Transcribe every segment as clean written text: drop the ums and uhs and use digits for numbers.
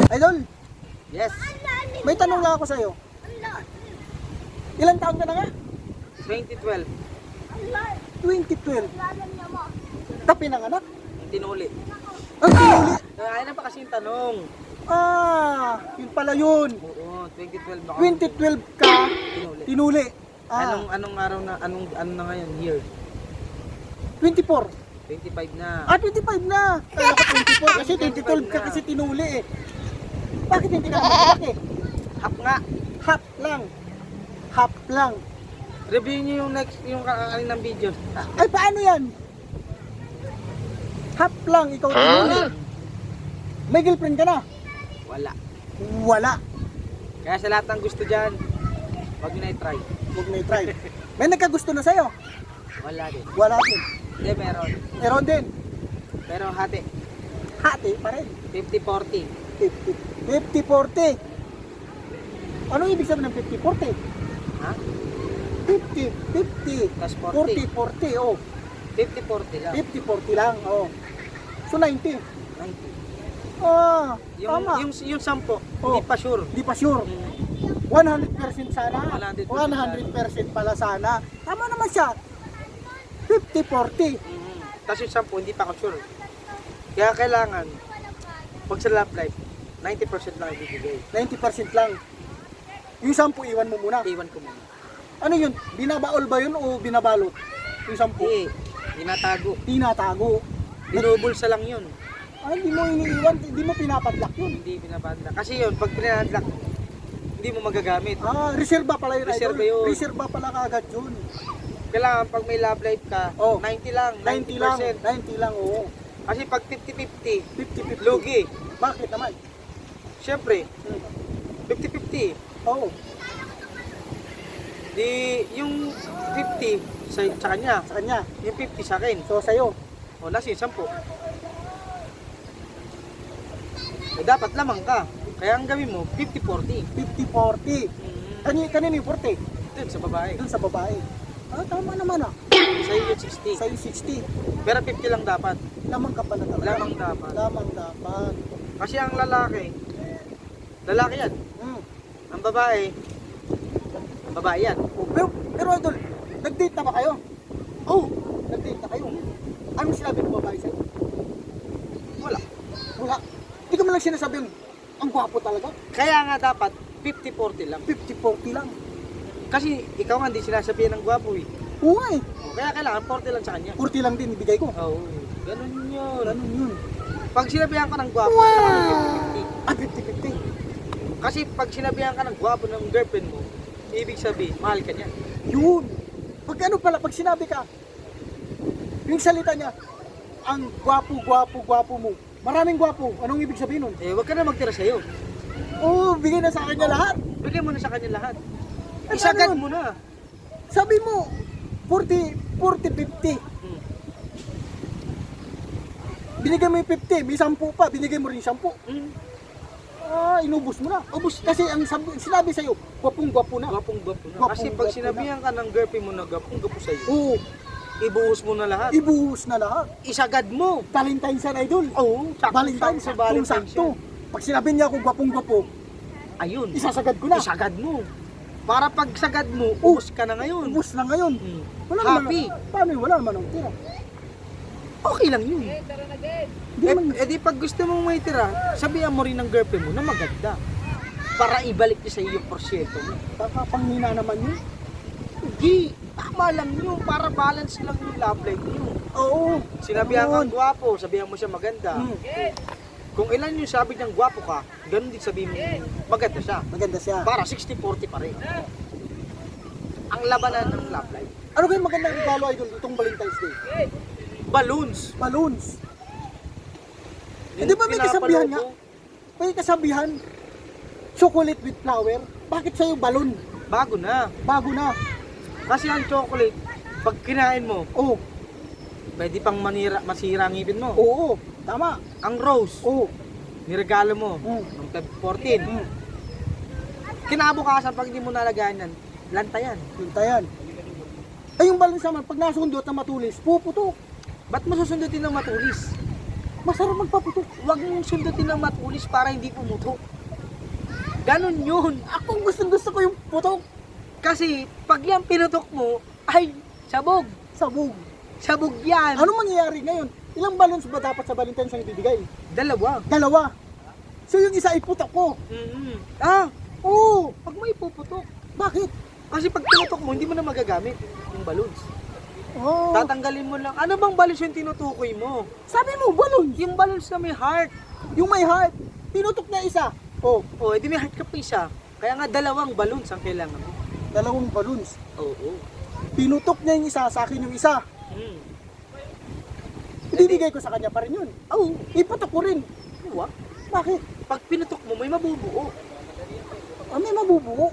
Idol, Yes. may tanong lang ako sa'yo. Ilang taon ka na nga? 2012. 2012. Tapi ng anak? Tinuli. Ang tinuli. Ay na pa kasi yung tanong. Yun pala yun. Oo, 2012 na 2012 ka, tinuli. tinuli. Anong araw na, ano na ngayon, year? 24. 25 na. 25 na. Kaya ko 24 kasi 2012 ka kasi tinuli eh. Bakit hindi ka magpapaki? Hap nga. Half lang. Half lang. Review niyo yung kakaling video. Ay, paano yan? Half lang, ikaw tinuli. May girlfriend ka na? Wala. Wala. Kaya sa lahat ng gusto dyan, wag nyo na i-try. Huwag na i-try. May nagkagusto na sa'yo? Wala din. Wala din. Hindi, meron. Meron din. Pero hati. Hati pa rin. 50-40. 50-40. Anong ibig sabihin ng 50-40? Ha? 50-50. Plus 40. 40-40, oh. 50-40 lang. 50-40 lang, oh. So 90. 90. Tama. Yung 10, Oh. hindi pa sure. Hindi pa sure. Mm. 100% sana. 100% 100% pala sana. Tama naman siya. 50-40. Tapos yung 10, hindi pa ako sure. Kaya kailangan, pag sa love life, 90% lang ibibigay. 90% lang. Yung 10 iwan mo muna. Iwan ko muna. Ano yun? Binabaol ba yun o binabalot? Yung 10? Hindi, tinatago. Tinatago. Binubulsa lang yun. Hindi mo iniiwan, hindi mo pinapadlock yun. Hindi binabanda. Kasi yun, pag pinadlock, hindi mo magagamit. Reserva pala yun. Reserva Idol. yun. Reserva pala kagad yun. Kailangan pag may love life ka, Oh. 90 lang, 90 lang. 90%. 90 lang, oo. Kasi pag 50-50, 50-50. lugi. Bakit naman? Siyempre, Hmm. 50-50. Oo. Di, yung 50 sa kanya, Sa kanya. yung 50 sa akin. So, sa'yo. O, nasa yung 10. Eh, dapat lamang ka. Kaya ang gawin mo, 50-40. 50-40. Kanino yung 40? Doon sa babae. Doon sa babae. Tama naman ah. Sa'yo yung 60. Sa'yo 60. Pero 50 lang dapat. Lamang ka pala talaga. Lamang dapat. Lamang dapat. Kasi ang lalaki yan. Hmm. Ang babae yan. Pero idol, nag-date na ba kayo? Oh, Nag-date na kayo. Anong sinabi ng babae sa'yo? wala. Wala. Hindi ka man lang sinasabing, ang gwapo talaga. Kaya nga dapat 50-40 lang. 50-40 lang. Kasi ikaw nga hindi sinasabihan ng gwapo eh. Oo nga eh. Kaya kailangan 40 lang sa kanya. 40 lang din ibigay ko. Oo, ganun yun. Ganun yun. Pag sinabihan ka ng gwapo, Wow! kailangan 50-50. Kasi pag sinabihan ka ng gwapo ng girlfriend mo, ibig sabihin, mahal ka niya. Yun. Pag sinabi ka, yung salita niya, ang gwapo mo. Maraming gwapo. Anong ibig sabihin nun? Eh, wag ka na magtira sa'yo. Oo, bigay na sa kanya lahat. Bigay mo na sa kanya lahat. Eh, Isagad paano yun? mo na. Sabi mo, 40-50. Binigay mo yung 50, may 10 pa, binigay mo rin 10. Inubos mo na. Ubos. Kasi ang sinabi sa'yo, gwapong-gwapo na. Gwapong-gwapo na. Gwapong-gwapo Kasi pag na. sinabihan ka ng girlfriend mo na gwapong-gwapo sa'yo, Oo, ibuhos mo na lahat. ibuhos na lahat. Isagad mo. Valentine's yan, idol. Oo, Valentine's, sa Valentine's sakto. yan. Pag sinabi niya ako gwapong-gwapo, Ayun. isasagad ko na. Isagad mo. Para pag sagad mo, ubos ka na ngayon. Ubos na ngayon. Mm. Wala Happy. Naman, paano yun? Wala naman ang tira. Okay lang yun. Hindi naman, Di pag gusto mong may tira, sabihan mo rin ng girlfriend mo na maganda. Para ibalik niya sa iyo yung porsyento mo. panghina naman yun. Hindi. Tama lang yun. Para balance lang yung love life niyo. Oo. Sinabihan Yun. kang gwapo, sabihan mo siya maganda. Hmm. Kung ilan yung sabi niyang gwapo ka, ganun din sabihin mo maganda siya. Maganda siya. Para 60-40 pa rin. Ang labanan ng love life. Ano kayong magandang regalo, idol, itong Valentine's Day? Balloons. Balloons. Hindi ba may kasabihan nga? May kasabihan, chocolate with flower. Bakit sa'yo balloon? Bago na. Bago na. Kasi ang chocolate, pag kinain mo, Oo. pwede pang masira ang ngipin mo. Oo. Tama. Ang rose, Oo. niregalo mo, Mm. noong Feb 14. Mm. Kinabukasan, pag hindi mo nalagayan yan, lanta yan. Hintayan. Ay, yung balloons naman, pag nasundot na matulis, puputok. Ba't mo susundutin ng matulis? Masarap magpaputok. Huwag mong sundutin ng matulis para hindi pumutok. Ganon yun. Ako gusto ko yung putok. Kasi pag yan pinutok mo, ay sabog. Sabog. Sabog yan. Ano mangyayari ngayon? Ilang balons ba dapat sa Valentine's ang ibibigay? Dalawa. Dalawa. So yung isa iputok ko. Oo. Pag may puputok. Bakit? Kasi pag pinutok mo, hindi mo na magagamit yung balloons. Oh. Tatanggalin mo lang. Ano bang balloons yung tinutukoy mo? Sabi mo, balon. Yung balloons na may heart. Yung may heart. Pinutok na isa. Oh, O, edi may heart ka pa isa. Kaya nga dalawang balloons ang kailangan mo. dalawang balloons. Oo. Pinutok niya yung isa, sa akin yung isa. Hmm. Ibibigay ko sa kanya pa rin yun. Oo. Iputok ko rin. Diba? Bakit? Pag pinutok mo, may mabubuo. May mabubuo.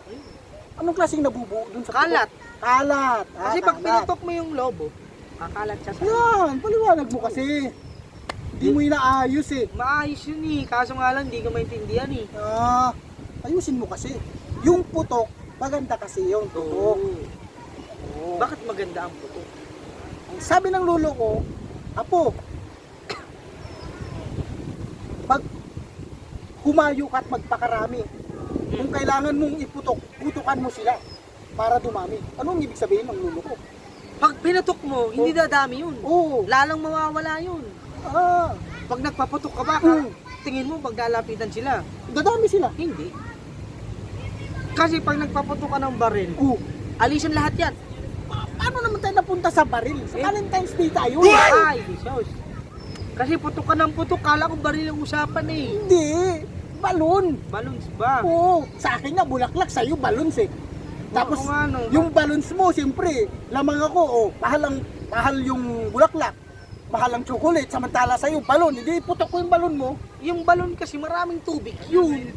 Anong klaseng nabubuo dun sa putok? Kalat. Kalat. Kasi pag kalat. pinutok mo yung lobo, kakalat siya sa... Yan, paliwanag mo kasi. Hindi mo inaayos eh. Maayos yun eh. Kaso nga lang, hindi ko maintindihan eh. Ayusin mo kasi. Yung putok, maganda kasi yung putok. Oo. Bakit maganda ang putok? Sabi ng lolo ko, Apo, pag humayo ka at magpakarami, kung kailangan mong iputok, putukan mo sila para dumami. Anong ibig sabihin ng lolo ko? Pag pinutok mo, hindi dadami yun. Oo. Lalong mawawala yun. Ah, Pag nagpaputok ka ba, tingin mo pag lalapitan sila? dadami sila. Hindi. Kasi pag nagpaputok ka ng baril, Oo. alisin lahat yan. Paano naman tayo napunta sa baril? Sa Valentine's Day tayo. Ay, Jesus. Kasi putok ka ng putok, kala ko baril ang usapan eh. Hindi. Balon. Balloons ba? Oo. Sa akin nga, bulaklak. Sa'yo, balons eh. Tapos, Oo nga, no. yung balons mo, siyempre, lamang ako, mahal yung bulaklak. Mahal ang chocolate, samantala sa'yo, balon. Hindi, putok ko yung balon mo. Yung balon kasi maraming tubig yun.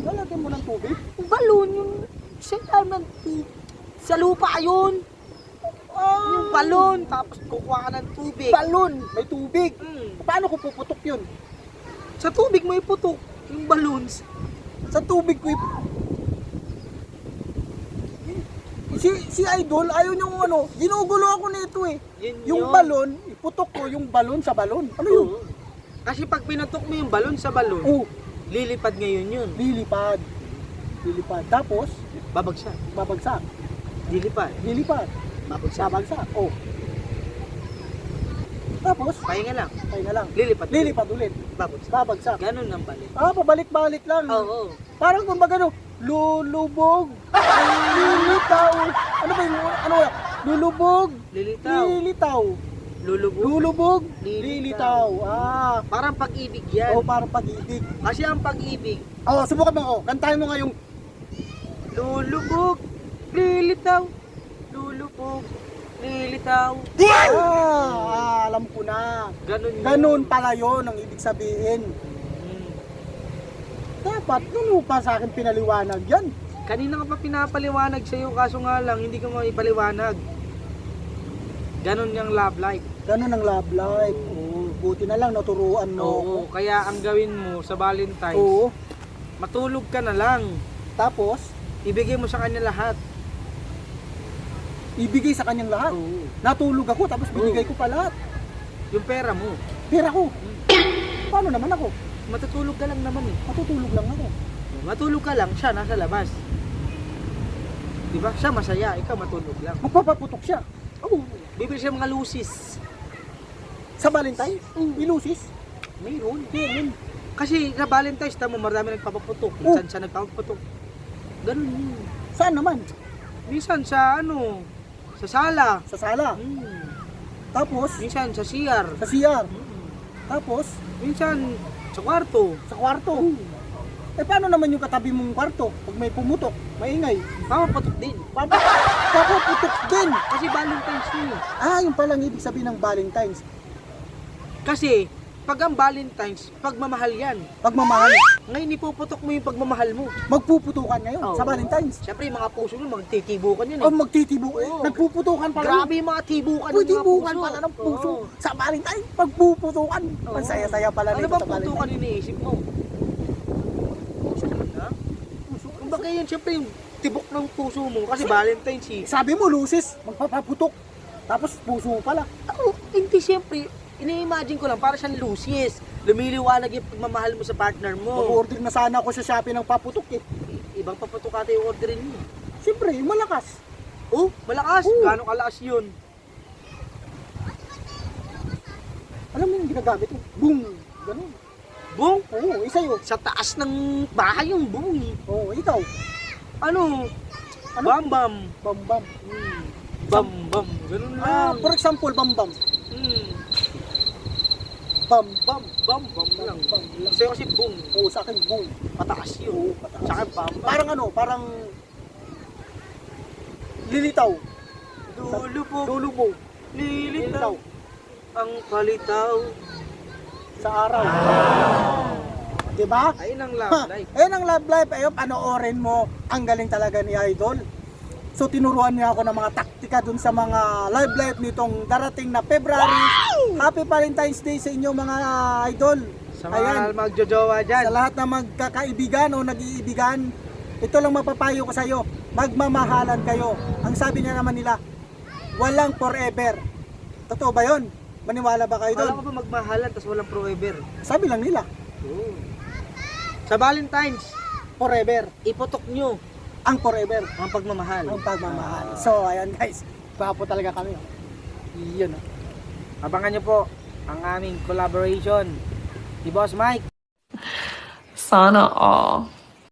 Lalagyan mo ng tubig. Yung balon, yung sa ng sa lupa yun. Yung balon, tapos kukuha ka ng tubig. Balon, may tubig. Paano ko puputok yun? Sa tubig mo iputok yung balloons. Sa tubig ko si Idol, ayaw niyang ginugulo ako nito eh. Yung yun. balon, iputok ko yung balon sa balon. Ano yun? Oo. Kasi pag pinutok mo yung balon sa balon, Oo, lilipad ngayon yun. lilipad. Lilipad. Tapos, Babagsak. babagsak. Lilipad. Lilipad. Babagsak. Babagsak. Oh. Tapos, Pahinga lang. na lang. Lilipad. Lilipad ulit. Babagsak. Babagsak. Ganun ang balik. Pabalik-balik lang. Oo. Parang kumbaga lulubog, lilitaw. Ano ba yung, lulubog, Lilitaw. lilitaw. Lulubog. Lulubog, Lilitaw. lilitaw. Parang pag-ibig yan. Parang pag-ibig. Kasi ang pag-ibig, Subukan mo. Kantahin mo nga yung, lulubog, lilitaw. Lulubog, lilitaw. alam ko na. Ganun yun. Ganun pala yun ang ibig sabihin. Dapat, ano pa sa akin pinaliwanag yan? Kanina ka pa pinapaliwanag sa'yo, kaso nga lang, hindi ka maipaliwanag. Ganon yung love life. Ganun ang love life. Buti na lang naturuan mo. Oo, kaya ang gawin mo sa Valentine's, Oo. matulog ka na lang. Tapos, Ibigay mo sa kanya lahat. ibigay sa kanyang lahat. Oo. Natulog ako, tapos binigay ko pa lahat. Yung pera mo, Pera ko. Paano naman ako? matutulog ka lang naman eh. Matutulog lang ako. Matulog ka lang, siya nasa labas. Diba? Siya masaya, ikaw matulog lang. Magpapaputok siya. Oo. Bibili siya mga lusis. Sa Valentine's, ilusis. Mayroon. Meron. Kasi sa Valentine's, tamo marami nagpapaputok. Minsan siya nagpapaputok. Ganun yun. Saan naman? Minsan sa sa sala. Sa sala. Tapos, Minsan sa CR. sa CR. Tapos, Minsan sa kwarto. sa kwarto. Paano naman yung katabi mong kwarto? Pag may pumutok, maingay. Papaputok din. Papaputok din. Kasi Valentine's yun eh. Yung palang ibig sabihin ng Valentine's. Kasi pag ang Valentine's, pagmamahal yan. Pagmamahal. Ngayon ipuputok mo yung pagmamahal mo. Magpuputukan ngayon Oo. sa Valentine's. Siyempre yung mga puso mo, magtitibukan yan O eh. magtitibo. Oo. Nagpuputukan pala. Grabe yung mga tibukan ng mga Tibukan puso. pala ng puso. Oo. Sa Valentine's, pagpuputukan. Oo. Masaya-saya pala Ano nito bang sa putukan Valentine's. iniisip mo? Puso ha? Kung baka yun, siyempre yung tibok ng puso mo. Kasi Valentine's eh. Sabi mo, lusis, magpapaputok. Tapos puso pala. Ako, hindi siyempre, ini-imagine ko lang, para siyang Lucius. Lumiliwanag yung pagmamahal mo sa partner mo. Mag-order na sana ako sa Shopee ng paputok eh. Ibang paputukate yung orderin mo. Siyempre, yung malakas. Oh, malakas. Oo. Gano'ng kalakas yun? Alam mo yung ginagamit mo? Boom! Ganun. Bong? Oo, isa yun. Sa taas ng bahay yung bong eh. Oo, ikaw. Ano? Ano? Bam-bam. Bam-bam. Bam-bam. Ganun lang. For example, bam-bam. Hmm. Bam-bam. Bam-bam lang. Bam lang. Sa'yo kasi bong. Oo, sa akin, boom. Pataas yun. Oo, pataas. Sa akin bam-bam. Parang ano, parang lilitaw. Lulubog. Lulubog. Lilitaw. Ang palitaw. Sa araw. Diba? Ayun ang Ha, love life. ayun ang love life. Ayun, panoorin mo. Ang galing talaga ni Idol. So tinuruan niya ako ng mga taktika dun sa mga live life nitong darating na February. Happy Valentine's Day sa inyo mga idol. Sa mga Ayan. magjojowa dyan. Sa lahat na magkakaibigan o nag-iibigan, ito lang mapapayo ko sa iyo. Magmamahalan kayo. Ang sabi nga naman nila, walang forever. Totoo ba 'yon? Maniwala ba kayo Kala doon? ko ba magmahalan tapos walang forever? Sabi lang nila, Sa Valentine's, forever. ipotok nyo Ang forever. ang pagmamahal. Ang pagmamahal. So, ayan guys. Gwapo talaga kami. Yun. Abangan nyo po ang aming collaboration ni Boss Mike. Sana all.